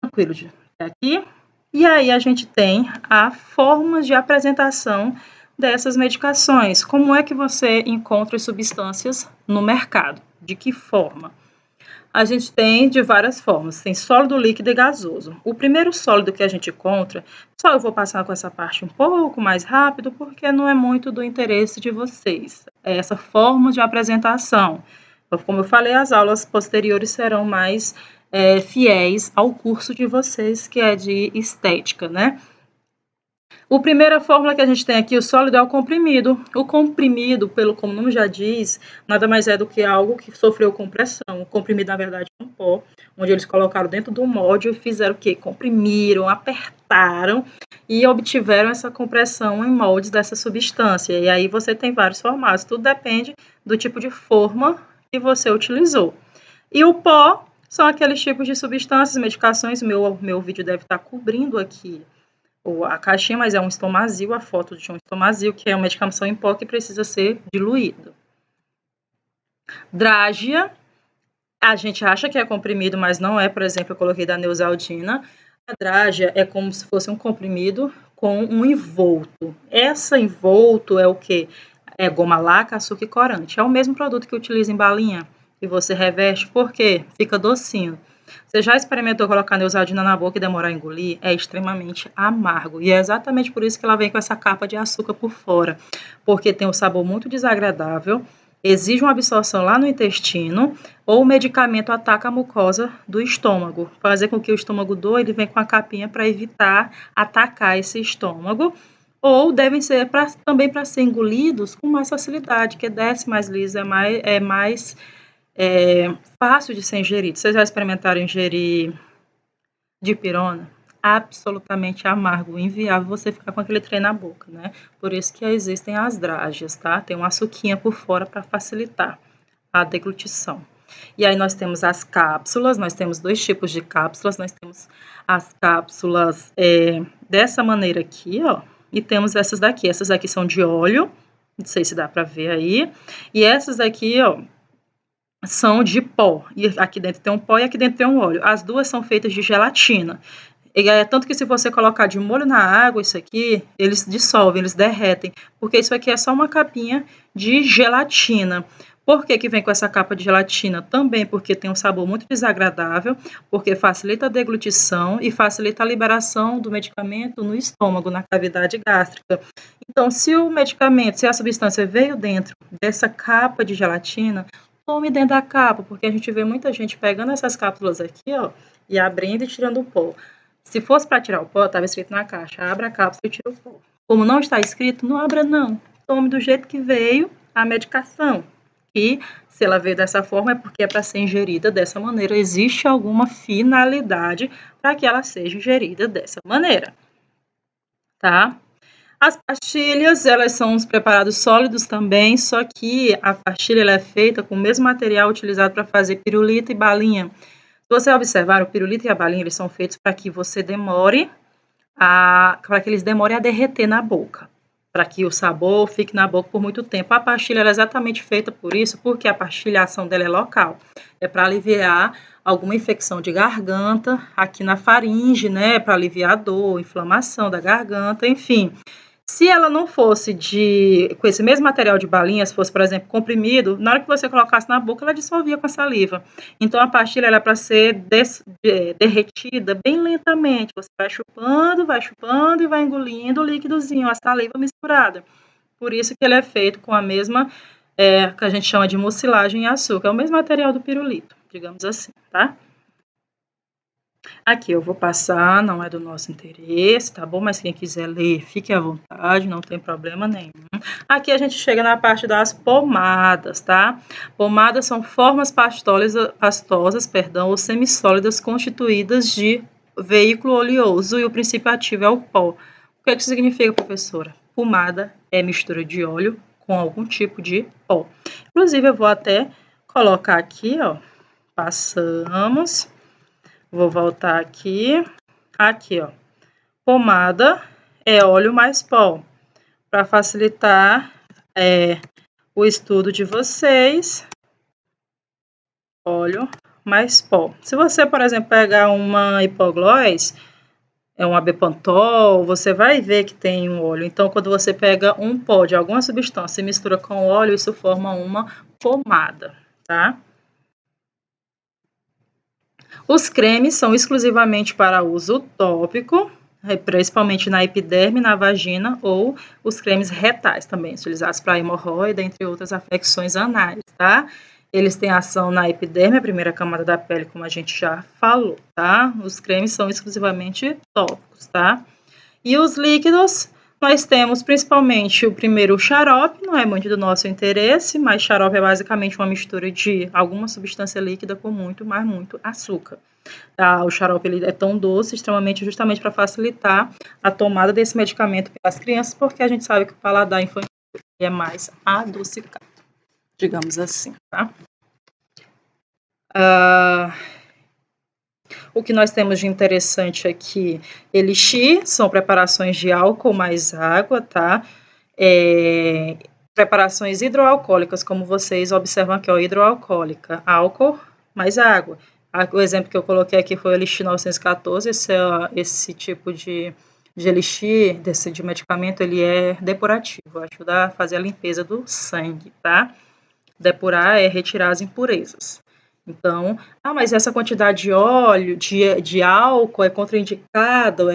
Tranquilo, aqui. E aí a gente tem a forma de apresentação dessas medicações. Como é que você encontra as substâncias no mercado? De que forma? A gente tem de várias formas, tem sólido, líquido e gasoso. O primeiro sólido que a gente encontra, só eu vou passar com essa parte um pouco mais rápido, porque não é muito do interesse de vocês. É essa forma de apresentação. Como eu falei, as aulas posteriores serão mais fiéis ao curso de vocês, que é de estética, né? A primeira fórmula que a gente tem aqui, o sólido, é o comprimido. O comprimido, como o nome já diz, nada mais é do que algo que sofreu compressão. O comprimido, na verdade, é um pó, onde eles colocaram dentro do molde e fizeram o quê? Comprimiram, apertaram e obtiveram essa compressão em moldes dessa substância. E aí você tem vários formatos, tudo depende do tipo de forma que você utilizou. E o pó são aqueles tipos de substâncias, medicações, meu vídeo deve estar cobrindo aqui a caixinha, mas é um estomazil, a foto de um estomazil, que é uma medicação em pó que precisa ser diluído. Drágia, a gente acha que é comprimido, mas não é. Por exemplo, eu coloquei da Neosaldina. A drágia é como se fosse um comprimido com um envolto. Essa envolto é o quê? É goma laca, açúcar e corante. É o mesmo produto que utiliza em balinha, e você reveste, porque fica docinho. Você já experimentou colocar Neosaldina na boca e demorar a engolir? É extremamente amargo. E é exatamente por isso que ela vem com essa capa de açúcar por fora. Porque tem um sabor muito desagradável, exige uma absorção lá no intestino, ou o medicamento ataca a mucosa do estômago. Fazer com que o estômago doa, ele vem com a capinha para evitar atacar esse estômago. Ou devem ser também para ser engolidos com mais facilidade, que desce mais liso, é mais fácil de ser ingerido. Vocês já experimentaram ingerir dipirona? Absolutamente amargo, inviável você ficar com aquele trem na boca, né? Por isso que existem as drágeas, tá? Tem uma açuquinha por fora para facilitar a deglutição. E aí nós temos as cápsulas, nós temos dois tipos de cápsulas, nós temos as cápsulas dessa maneira aqui, ó, e temos essas aqui são de óleo, não sei se dá para ver aí, e essas aqui, ó, são de pó, e aqui dentro tem um pó e aqui dentro tem um óleo. As duas são feitas de gelatina. E é tanto que se você colocar de molho na água, isso aqui, eles dissolvem, eles derretem, porque isso aqui é só uma capinha de gelatina. Por que vem com essa capa de gelatina? Também porque tem um sabor muito desagradável, porque facilita a deglutição e facilita a liberação do medicamento no estômago, na cavidade gástrica. Então, se o medicamento, se a substância veio dentro dessa capa de gelatina, tome dentro da capa, porque a gente vê muita gente pegando essas cápsulas aqui, ó, e abrindo e tirando o pó. Se fosse para tirar o pó, estava escrito na caixa, abra a cápsula e tira o pó. Como não está escrito, não abra não. Tome do jeito que veio a medicação. E se ela veio dessa forma é porque é para ser ingerida dessa maneira. Existe alguma finalidade para que ela seja ingerida dessa maneira. Tá? As pastilhas, elas são os preparados sólidos também, só que a pastilha ela é feita com o mesmo material utilizado para fazer pirulito e balinha. Se você observar, o pirulito e a balinha, eles são feitos para que você para que eles demorem a derreter na boca, para que o sabor fique na boca por muito tempo. A pastilha é exatamente feita por isso, porque a pastilha, a ação dela é local. É para aliviar alguma infecção de garganta aqui na faringe, né? Para aliviar a dor, inflamação da garganta, enfim. Se ela não fosse com esse mesmo material de balinha, se fosse, por exemplo, comprimido, na hora que você colocasse na boca, ela dissolvia com a saliva. Então, a pastilha ela é para ser derretida bem lentamente. Você vai chupando e vai engolindo o líquidozinho, a saliva misturada. Por isso que ele é feito com a mesma, que a gente chama de mucilagem e açúcar. É o mesmo material do pirulito, digamos assim, tá? Aqui eu vou passar, não é do nosso interesse, tá bom? Mas quem quiser ler, fique à vontade, não tem problema nenhum. Aqui a gente chega na parte das pomadas, tá? Pomadas são formas pastosas, ou semissólidas constituídas de veículo oleoso e o princípio ativo é o pó. O que é que significa, professora? Pomada é mistura de óleo com algum tipo de pó. Inclusive, eu vou até colocar aqui, ó, passamos. Vou voltar aqui. Aqui, ó. Pomada é óleo mais pó. Para facilitar o estudo de vocês, óleo mais pó. Se você, por exemplo, pegar uma hipoglós, um Abepantol, você vai ver que tem um óleo. Então, quando você pega um pó de alguma substância e mistura com óleo, isso forma uma pomada, tá? Os cremes são exclusivamente para uso tópico, principalmente na epiderme, na vagina, ou os cremes retais também, utilizados para hemorroida, entre outras afecções anais, tá? Eles têm ação na epiderme, a primeira camada da pele, como a gente já falou, tá? Os cremes são exclusivamente tópicos, tá? E os líquidos, nós temos principalmente o primeiro, o xarope, não é muito do nosso interesse, mas xarope é basicamente uma mistura de alguma substância líquida com muito, mas muito açúcar. O xarope ele é tão doce, extremamente justamente para facilitar a tomada desse medicamento pelas crianças, porque a gente sabe que o paladar infantil é mais adocicado, digamos assim, tá? O que nós temos de interessante aqui, elixir, são preparações de álcool mais água, tá? Preparações hidroalcoólicas, como vocês observam aqui, ó, hidroalcoólica, álcool mais água. O exemplo que eu coloquei aqui foi o elixir 914, esse tipo de elixir, de medicamento, ele é depurativo, ajuda a fazer a limpeza do sangue, tá? Depurar é retirar as impurezas. Então, mas essa quantidade de óleo, de álcool é contraindicado,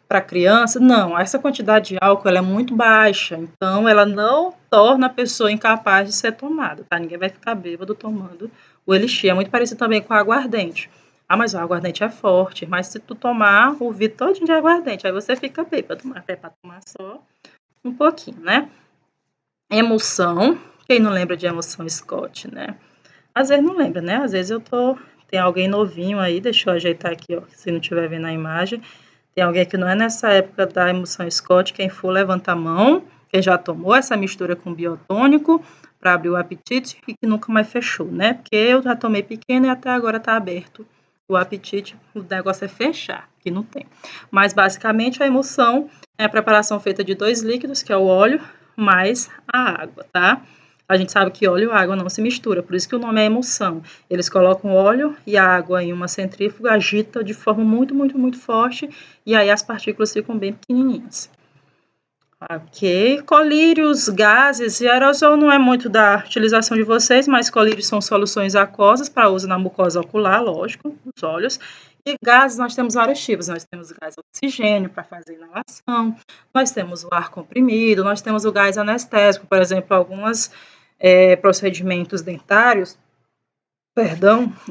para criança? Não, essa quantidade de álcool ela é muito baixa, então ela não torna a pessoa incapaz de ser tomada, tá? Ninguém vai ficar bêbado tomando o elixir. É muito parecido também com o aguardente. Mas o aguardente é forte, mas se tu tomar o vidro todinho de aguardente, aí você fica bêbado, mas é para tomar só um pouquinho, né? Emulsão, quem não lembra de emulsão Scott, né? Às vezes não lembra, né? Às vezes tem alguém novinho aí, deixa eu ajeitar aqui, ó, se não estiver vendo a imagem. Tem alguém que não é nessa época da emulsão Scott, quem for levanta a mão, quem já tomou essa mistura com biotônico para abrir o apetite e que nunca mais fechou, né? Porque eu já tomei pequeno e até agora tá aberto o apetite, o negócio é fechar, que não tem. Mas basicamente a emulsão é a preparação feita de 2 líquidos, que é o óleo mais a água, tá? A gente sabe que óleo e água não se mistura, por isso que o nome é emulsão. Eles colocam óleo e água em uma centrífuga, agita de forma muito, muito, muito forte, e aí as partículas ficam bem pequenininhas. Ok, colírios, gases e aerosol não é muito da utilização de vocês, mas colírios são soluções aquosas para uso na mucosa ocular, lógico, nos olhos. E gases, nós temos vários tipos, nós temos gás oxigênio para fazer inalação, nós temos o ar comprimido, nós temos o gás anestésico, por exemplo, alguns procedimentos dentários,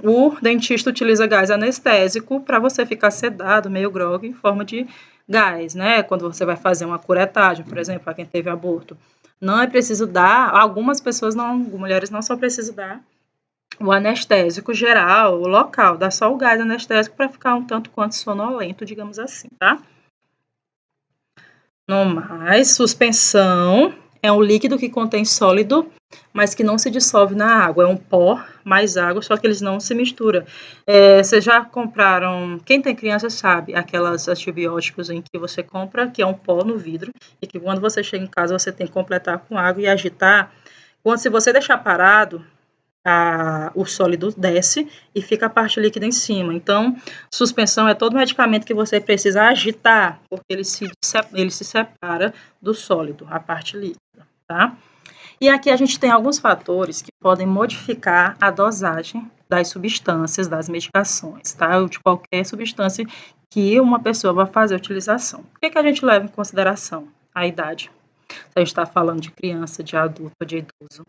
o dentista utiliza gás anestésico para você ficar sedado, meio grogue, em forma de gás, né? Quando você vai fazer uma curetagem, por exemplo, para quem teve aborto. Não é preciso dar, algumas pessoas não, mulheres não só precisam dar o anestésico geral, o local, dá só o gás anestésico para ficar um tanto quanto sonolento, digamos assim, tá? No mais, suspensão é um líquido que contém sólido, mas que não se dissolve na água. É um pó mais água, só que eles não se misturam. Vocês já compraram, quem tem criança sabe, aquelas antibióticos em que você compra, que é um pó no vidro, e que quando você chega em casa você tem que completar com água e agitar. Se você deixar parado, o sólido desce e fica a parte líquida em cima. Então, suspensão é todo medicamento que você precisa agitar, porque ele se separa do sólido, a parte líquida, tá? E aqui a gente tem alguns fatores que podem modificar a dosagem das substâncias, das medicações, tá? Ou de qualquer substância que uma pessoa vai fazer a utilização. O que a gente leva em consideração? A idade. Se a gente está falando de criança, de adulto ou de idoso.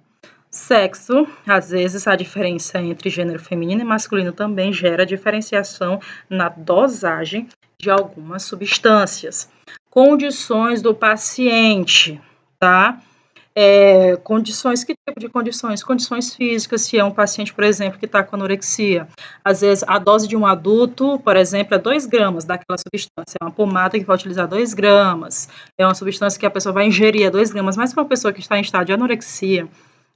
Sexo, às vezes a diferença entre gênero feminino e masculino também gera diferenciação na dosagem de algumas substâncias. Condições do paciente, tá? Condições, que tipo de condições? Condições físicas, se é um paciente, por exemplo, que está com anorexia. Às vezes, a dose de um adulto, por exemplo, é 2 gramas daquela substância. É uma pomada que vai utilizar 2 gramas. É uma substância que a pessoa vai ingerir 2 gramas. Mas para uma pessoa que está em estado de anorexia,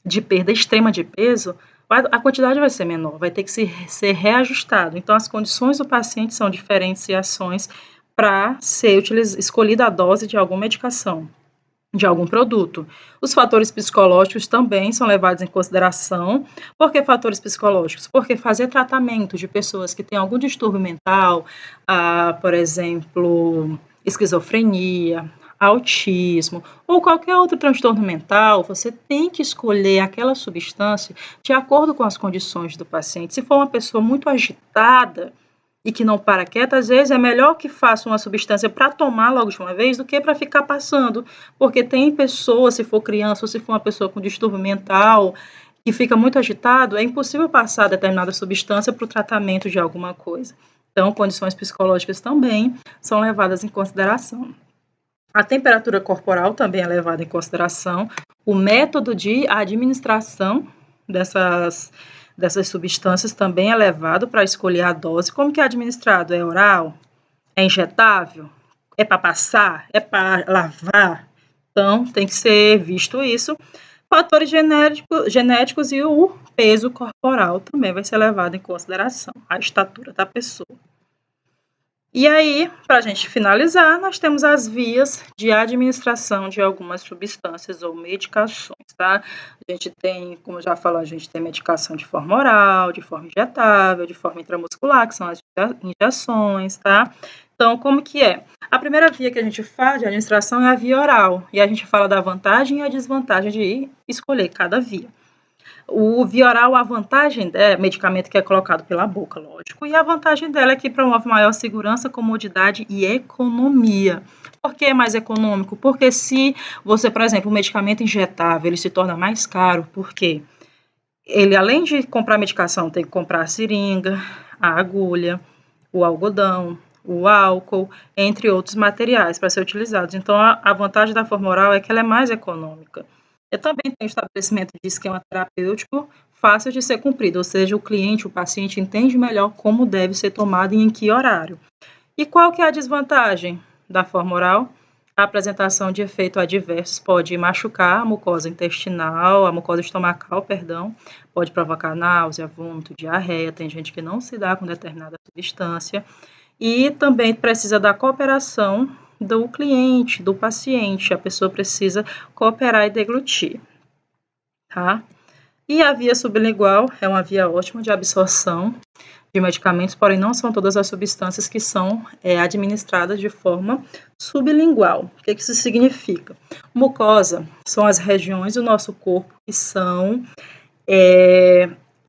de perda extrema de peso, a quantidade vai ser menor, vai ter que ser reajustado. Então, as condições do paciente são diferenciações para ser escolhida a dose de alguma medicação, de algum produto. Os fatores psicológicos também são levados em consideração. Por que fatores psicológicos? Porque fazer tratamento de pessoas que têm algum distúrbio mental, por exemplo, esquizofrenia, autismo ou qualquer outro transtorno mental, você tem que escolher aquela substância de acordo com as condições do paciente. Se for uma pessoa muito agitada e que não para quieta, às vezes é melhor que faça uma substância para tomar logo de uma vez do que para ficar passando, porque tem pessoas, se for criança ou se for uma pessoa com distúrbio mental, que fica muito agitado, é impossível passar determinada substância para o tratamento de alguma coisa. Então, condições psicológicas também são levadas em consideração. A temperatura corporal também é levada em consideração. O método de administração dessas substâncias também é levado para escolher a dose. Como que é administrado? É oral? É injetável? É para passar? É para lavar? Então, tem que ser visto isso. Fatores genéticos e o peso corporal também vai ser levado em consideração, a estatura da pessoa. E aí, para a gente finalizar, nós temos as vias de administração de algumas substâncias ou medicações, tá? A gente tem, como já falou, a gente tem medicação de forma oral, de forma injetável, de forma intramuscular, que são as injeções, tá? Então, como que é? A primeira via que a gente faz de administração é a via oral, e a gente fala da vantagem e a desvantagem de escolher cada via. O via oral, a vantagem é medicamento que é colocado pela boca, lógico, e a vantagem dela é que promove maior segurança, comodidade e economia. Por que é mais econômico? Porque se você, por exemplo, o medicamento injetável, ele se torna mais caro, porque ele, além de comprar medicação, tem que comprar a seringa, a agulha, o algodão, o álcool, entre outros materiais para ser utilizados. Então, a vantagem da forma oral é que ela é mais econômica. Eu também tenho estabelecimento de esquema terapêutico fácil de ser cumprido, ou seja, o cliente, o paciente entende melhor como deve ser tomado e em que horário. E qual que é a desvantagem da forma oral? A apresentação de efeitos adversos pode machucar a mucosa intestinal, a mucosa estomacal, perdão, pode provocar náusea, vômito, diarreia, tem gente que não se dá com determinada substância, e também precisa da cooperação do cliente, do paciente, a pessoa precisa cooperar e deglutir, tá? E a via sublingual é uma via ótima de absorção de medicamentos, porém não são todas as substâncias que são administradas de forma sublingual. O que isso significa? Mucosa são as regiões do nosso corpo que são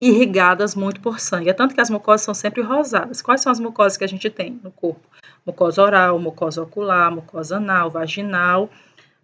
irrigadas muito por sangue. É tanto que as mucosas são sempre rosadas. Quais são as mucosas que a gente tem no corpo? Mucosa oral, mucosa ocular, mucosa anal, vaginal,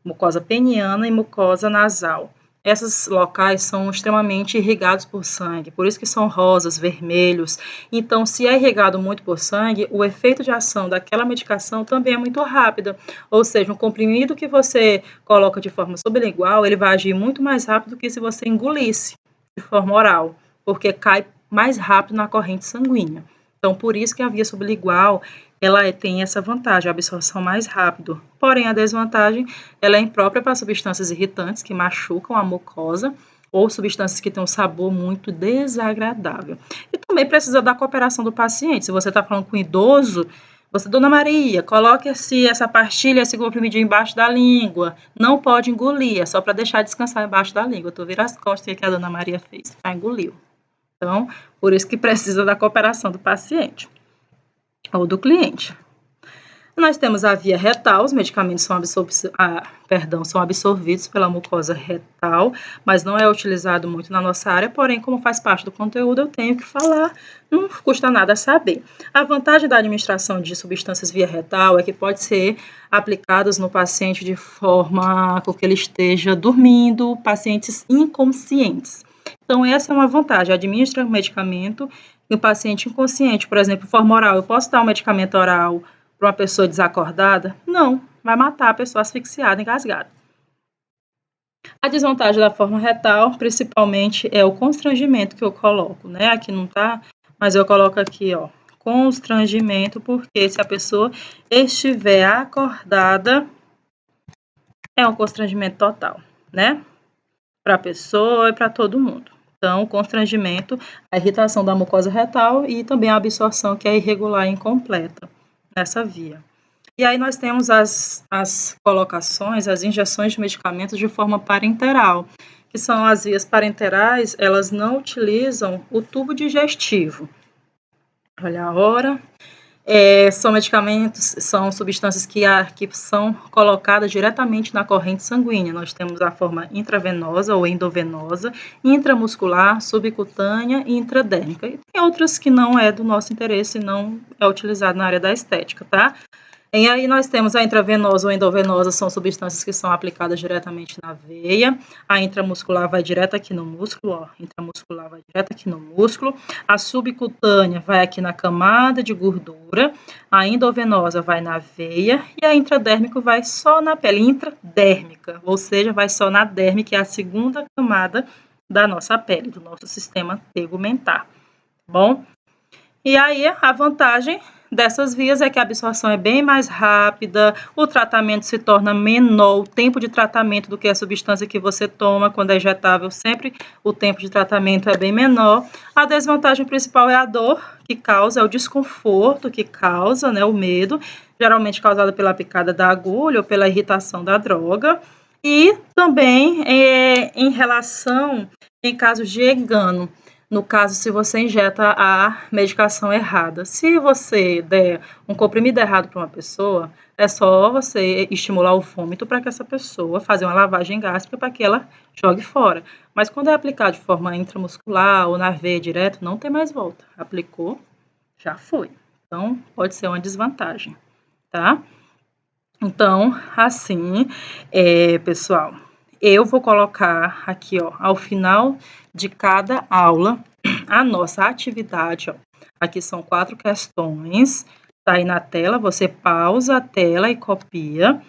mucosa peniana e mucosa nasal. Esses locais são extremamente irrigados por sangue, por isso que são rosas, vermelhos. Então, se é irrigado muito por sangue, o efeito de ação daquela medicação também é muito rápido. Ou seja, um comprimido que você coloca de forma sublingual, ele vai agir muito mais rápido do que se você engolisse de forma oral, porque cai mais rápido na corrente sanguínea. Então, por isso que a via sublingual ela tem essa vantagem, a absorção mais rápido. Porém, a desvantagem ela é imprópria para substâncias irritantes que machucam a mucosa ou substâncias que têm um sabor muito desagradável. E também precisa da cooperação do paciente. Se você está falando com um idoso, você, Dona Maria, coloque essa pastilha, esse comprimidinho embaixo da língua. Não pode engolir, é só para deixar descansar embaixo da língua. Tu vira as costas que a Dona Maria fez, já engoliu. Então, por isso que precisa da cooperação do paciente ou do cliente. Nós temos a via retal, os medicamentos são absorvidos pela mucosa retal, mas não é utilizado muito na nossa área, porém, como faz parte do conteúdo, eu tenho que falar, não custa nada saber. A vantagem da administração de substâncias via retal é que pode ser aplicadas no paciente de forma com que ele esteja dormindo, pacientes inconscientes. Então, essa é uma vantagem, administra o medicamento e o paciente inconsciente, por exemplo, forma oral, eu posso dar um medicamento oral para uma pessoa desacordada? Não, vai matar a pessoa asfixiada, engasgada. A desvantagem da forma retal, principalmente, é o constrangimento que eu coloco, né? Aqui não tá, mas eu coloco aqui, ó, constrangimento, porque se a pessoa estiver acordada, é um constrangimento total, né? Para a pessoa e para todo mundo. Então, o constrangimento, a irritação da mucosa retal e também a absorção que é irregular e incompleta nessa via. E aí nós temos as colocações, as injeções de medicamentos de forma parenteral, que são as vias parenterais, elas não utilizam o tubo digestivo. Olha a hora. São medicamentos, são substâncias que são colocadas diretamente na corrente sanguínea. Nós temos a forma intravenosa ou endovenosa, intramuscular, subcutânea e intradérmica. E tem outras que não é do nosso interesse, não é utilizado na área da estética, tá? E aí nós temos a intravenosa ou endovenosa, são substâncias que são aplicadas diretamente na veia. A intramuscular vai direto aqui no músculo, ó. Intramuscular vai direto aqui no músculo. A subcutânea vai aqui na camada de gordura. A endovenosa vai na veia. E a intradérmica vai só na pele, intradérmica, ou seja, vai só na derme, que é a segunda camada da nossa pele, do nosso sistema tegumentar. Bom? E aí a vantagem dessas vias é que a absorção é bem mais rápida, o tratamento se torna menor, o tempo de tratamento do que a substância que você toma quando é injetável, sempre o tempo de tratamento é bem menor. A desvantagem principal é a dor que causa, é o desconforto que causa, né, o medo, geralmente causado pela picada da agulha ou pela irritação da droga. E também em relação, em casos de engano, no caso, se você injeta a medicação errada. Se você der um comprimido errado para uma pessoa, é só você estimular o vômito para que essa pessoa fazer uma lavagem gástrica para que ela jogue fora. Mas quando é aplicado de forma intramuscular ou na veia direto, não tem mais volta. Aplicou, já foi. Então, pode ser uma desvantagem, tá? Então, assim, pessoal, eu vou colocar aqui, ó, ao final de cada aula, a nossa atividade, ó. Aqui são 4 questões, tá aí na tela, você pausa a tela e copia.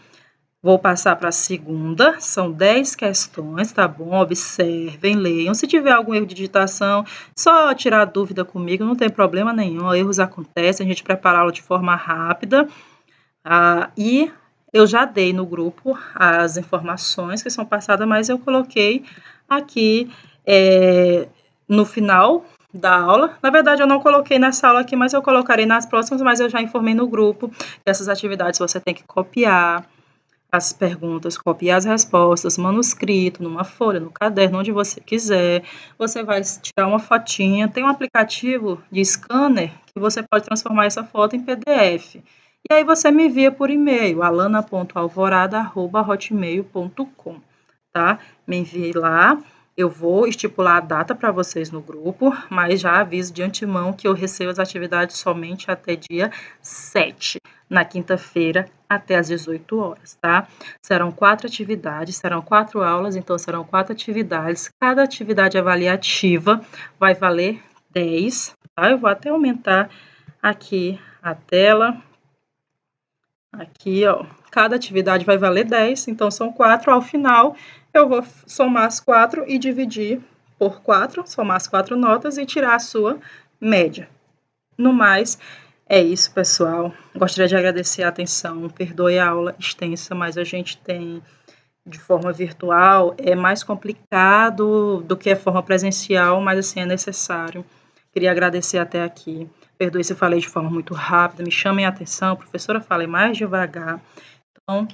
Vou passar para a segunda, são 10 questões, tá bom? Observem, leiam. Se tiver algum erro de digitação, só tirar dúvida comigo, não tem problema nenhum. Erros acontecem, a gente prepara a aula de forma rápida. E eu já dei no grupo as informações que são passadas, mas eu coloquei aqui no final da aula. Na verdade, eu não coloquei nessa aula aqui, mas eu colocarei nas próximas, mas eu já informei no grupo que essas atividades você tem que copiar as perguntas, copiar as respostas, manuscrito, numa folha, no caderno, onde você quiser. Você vai tirar uma fotinha. Tem um aplicativo de scanner que você pode transformar essa foto em PDF. E aí você me envia por e-mail, alana.alvorada@hotmail.com, tá? Me envie lá. Eu vou estipular a data para vocês no grupo, mas já aviso de antemão que eu recebo as atividades somente até dia 7, na quinta-feira, até às 18 horas, tá? Serão 4 atividades, serão 4 aulas, então serão 4 atividades. Cada atividade avaliativa vai valer 10, tá? Eu vou até aumentar aqui a tela. Aqui, ó, cada atividade vai valer 10, então são 4. Ao final, eu vou somar as 4 e dividir por 4, somar as 4 notas e tirar a sua média. No mais, é isso, pessoal. Gostaria de agradecer a atenção. Perdoe a aula extensa, mas a gente tem de forma virtual, é mais complicado do que a forma presencial, mas assim, é necessário. Queria agradecer até aqui. Perdoe se eu falei de forma muito rápida, me chamem a atenção, professora, falei mais devagar. Então,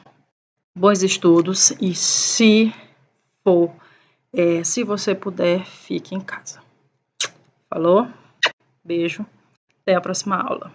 bons estudos e se você puder, fique em casa. Falou? Beijo. Até a próxima aula.